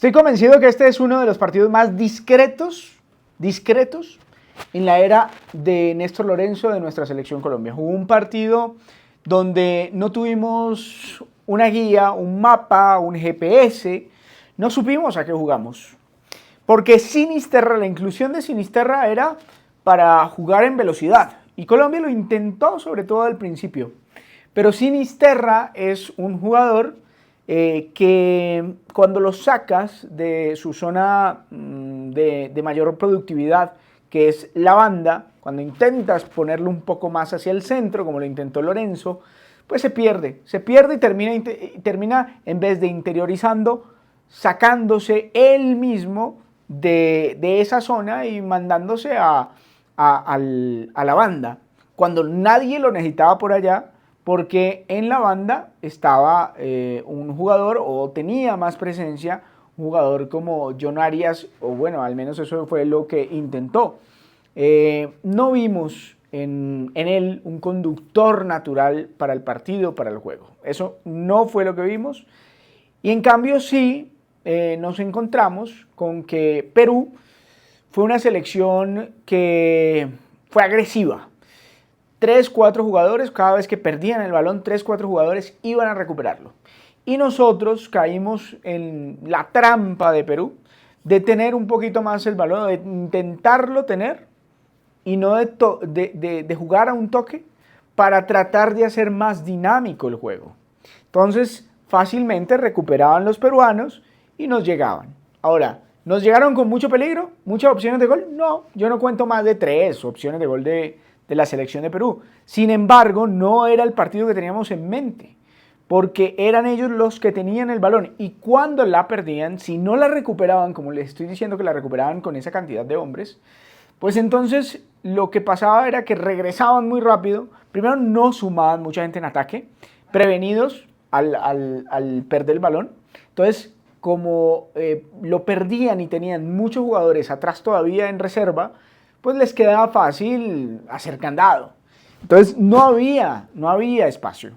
Estoy convencido que este es uno de los partidos más discretos en la era de Néstor Lorenzo de nuestra selección Colombia. Jugó un partido donde no tuvimos una guía, un mapa, un GPS, no supimos a qué jugamos. Porque Sinisterra, la inclusión de Sinisterra era para jugar en velocidad. Y Colombia lo intentó sobre todo al principio. Pero Sinisterra es un jugador que cuando lo sacas de su zona de mayor productividad, que es la banda, cuando intentas ponerlo un poco más hacia el centro, como lo intentó Lorenzo, pues se pierde y termina en vez de interiorizando, sacándose él mismo de esa zona y mandándose a la banda, cuando nadie lo necesitaba por allá, porque en la banda estaba un jugador, o tenía más presencia, un jugador como John Arias, o bueno, al menos eso fue lo que intentó. No vimos en él un conductor natural para el partido, para el juego. Eso no fue lo que vimos. Y en cambio sí nos encontramos con que Perú fue una selección que fue agresiva. 3, 4 jugadores, cada vez que perdían el balón, 3, 4 jugadores iban a recuperarlo. Y nosotros caímos en la trampa de Perú de tener un poquito más el balón, de intentarlo tener y no de jugar a un toque para tratar de hacer más dinámico el juego. Entonces, fácilmente recuperaban los peruanos y nos llegaban. Ahora, ¿nos llegaron con mucho peligro? ¿Muchas opciones de gol? No, yo no cuento más de 3 opciones de gol de la selección de Perú. Sin embargo, no era el partido que teníamos en mente, porque eran ellos los que tenían el balón y cuando la perdían, si no la recuperaban, como les estoy diciendo que la recuperaban con esa cantidad de hombres, pues entonces lo que pasaba era que regresaban muy rápido. Primero, no sumaban mucha gente en ataque, prevenidos al perder el balón. Entonces, como lo perdían y tenían muchos jugadores atrás todavía en reserva, pues les quedaba fácil hacer candado. Entonces no había espacio.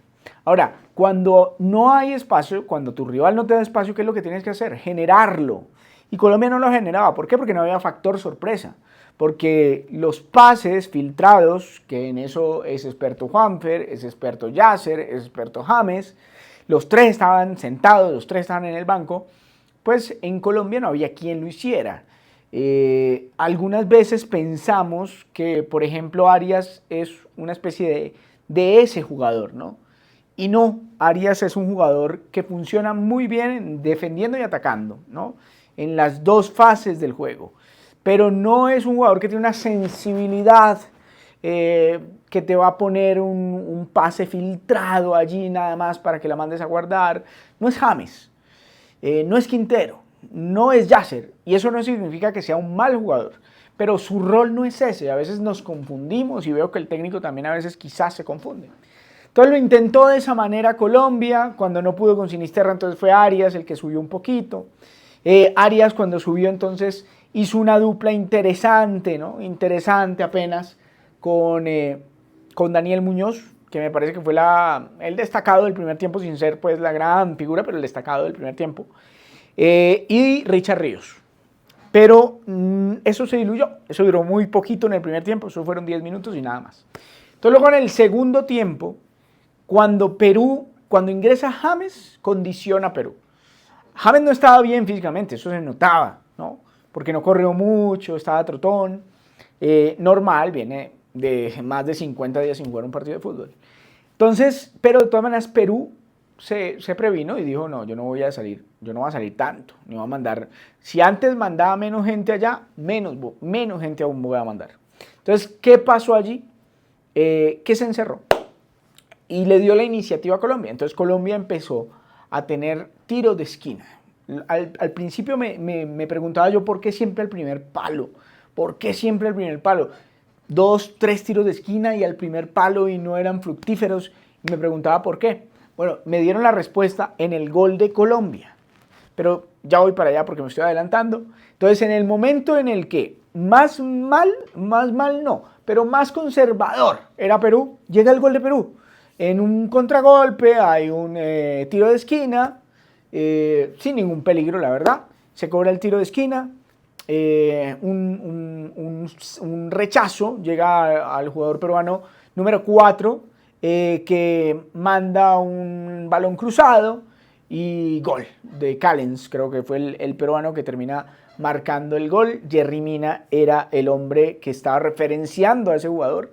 Ahora, cuando no hay espacio, cuando tu rival no te da espacio, ¿qué es lo que tienes que hacer? Generarlo. Y Colombia no lo generaba. ¿Por qué? Porque no había factor sorpresa. Porque los pases filtrados, que en eso es experto Juanfer, es experto Yasser, es experto James, los 3 estaban sentados, los 3 estaban en el banco, pues en Colombia no había quien lo hiciera. Algunas veces pensamos que, por ejemplo, Arias es una especie de ese jugador, ¿no? Y no, Arias es un jugador que funciona muy bien defendiendo y atacando, ¿no? En las dos fases del juego. Pero no es un jugador que tiene una sensibilidad que te va a poner un pase filtrado allí nada más para que la mandes a guardar. No es James, no es Quintero. No es Yasser, y eso no significa que sea un mal jugador, pero su rol no es ese. A veces nos confundimos y veo que el técnico también a veces quizás se confunde. Entonces lo intentó de esa manera Colombia. Cuando no pudo con Sinisterra, entonces fue Arias el que subió un poquito. Arias, cuando subió, entonces hizo una dupla interesante, ¿no? Interesante apenas con Daniel Muñoz, que me parece que fue el destacado del primer tiempo, sin ser pues la gran figura, pero el destacado del primer tiempo. Y Richard Ríos. Pero eso se diluyó, eso duró muy poquito en el primer tiempo, eso fueron 10 minutos y nada más. Entonces luego en el segundo tiempo, cuando ingresa James, condiciona a Perú. James no estaba bien físicamente, eso se notaba, ¿no? Porque no corrió mucho, estaba trotón, normal, viene de más de 50 días sin jugar un partido de fútbol. Entonces, pero de todas maneras Perú se previno y dijo, no, yo no voy a salir tanto, ni voy a mandar, si antes mandaba menos gente allá, menos gente aún voy a mandar. Entonces, ¿qué pasó allí? Que se encerró y le dio la iniciativa a Colombia. Entonces Colombia empezó a tener tiros de esquina. Al principio me preguntaba yo, ¿por qué siempre el primer palo? ¿Por qué siempre el primer palo? 2, 3 tiros de esquina y al primer palo y no eran fructíferos. Y me preguntaba por qué. Bueno, me dieron la respuesta en el gol de Colombia, pero ya voy para allá porque me estoy adelantando. Entonces, en el momento en el que más mal no, pero más conservador era Perú, llega el gol de Perú. En un contragolpe hay un tiro de esquina, sin ningún peligro, la verdad, se cobra el tiro de esquina, un rechazo llega al jugador peruano número 4, que manda un balón cruzado y gol de Callens, creo que fue el peruano que termina marcando el gol. Yerry Mina era el hombre que estaba referenciando a ese jugador,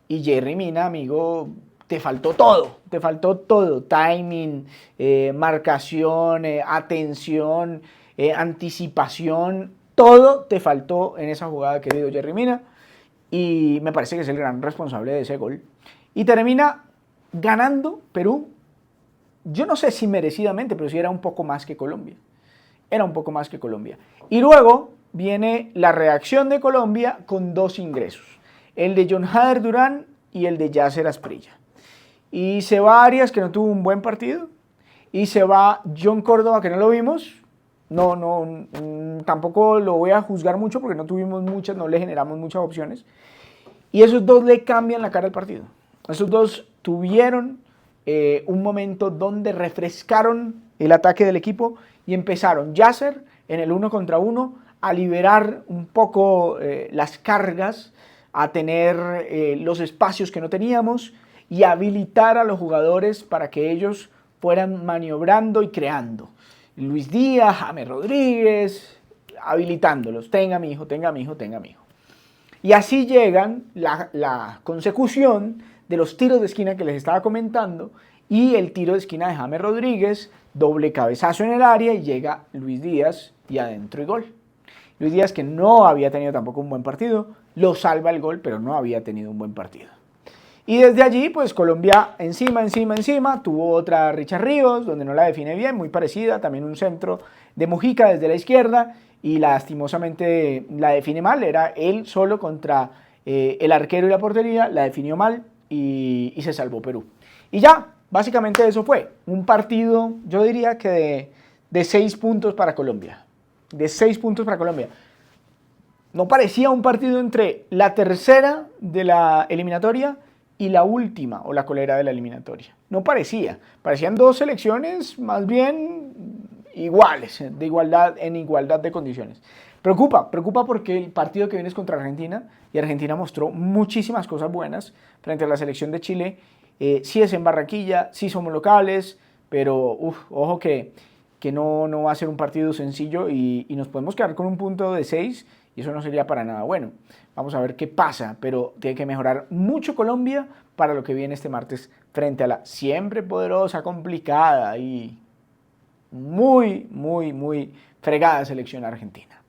y Yerry Mina, amigo, te faltó todo, timing, marcación, atención, anticipación, todo te faltó en esa jugada, querido Yerry Mina, y me parece que es el gran responsable de ese gol. Y termina ganando Perú, yo no sé si merecidamente, pero sí era un poco más que Colombia. Era un poco más que Colombia. Y luego viene la reacción de Colombia con 2 ingresos. El de John Hader Durán y el de Yasser Asprilla. Y se va Arias, que no tuvo un buen partido. Y se va John Córdoba, que no lo vimos. Tampoco lo voy a juzgar mucho porque no tuvimos muchas, no le generamos muchas opciones. Y esos 2 le cambian la cara al partido. Esos 2 tuvieron un momento donde refrescaron el ataque del equipo y empezaron Yasser en el 1 contra 1 a liberar un poco las cargas, a tener los espacios que no teníamos y habilitar a los jugadores para que ellos fueran maniobrando y creando. Luis Díaz, James Rodríguez, habilitándolos. Tenga mi hijo, tenga mi hijo, tenga mi hijo. Y así llegan la consecución de los tiros de esquina que les estaba comentando, y el tiro de esquina de James Rodríguez, doble cabezazo en el área y llega Luis Díaz y adentro y gol. Luis Díaz, que no había tenido tampoco un buen partido, lo salva el gol, pero no había tenido un buen partido. Y desde allí, pues Colombia encima, tuvo otra Richard Ríos, donde no la define bien, muy parecida, también un centro de Mujica desde la izquierda, y lastimosamente la define mal, era él solo contra el arquero y la portería, la definió mal y se salvó Perú. Y ya, básicamente eso fue, un partido, yo diría que de 6 puntos para Colombia, de 6 puntos para Colombia. No parecía un partido entre la tercera de la eliminatoria y la última o la colera de la eliminatoria. No parecía. Parecían 2 selecciones más bien iguales, en igualdad de condiciones. Preocupa porque el partido que viene es contra Argentina, y Argentina mostró muchísimas cosas buenas frente a la selección de Chile. Sí es en Barranquilla, sí somos locales, pero ojo que no va a ser un partido sencillo y nos podemos quedar con un punto de 6 y eso no sería para nada bueno. Vamos a ver qué pasa, pero tiene que mejorar mucho Colombia para lo que viene este martes frente a la siempre poderosa, complicada y muy fregada selección argentina.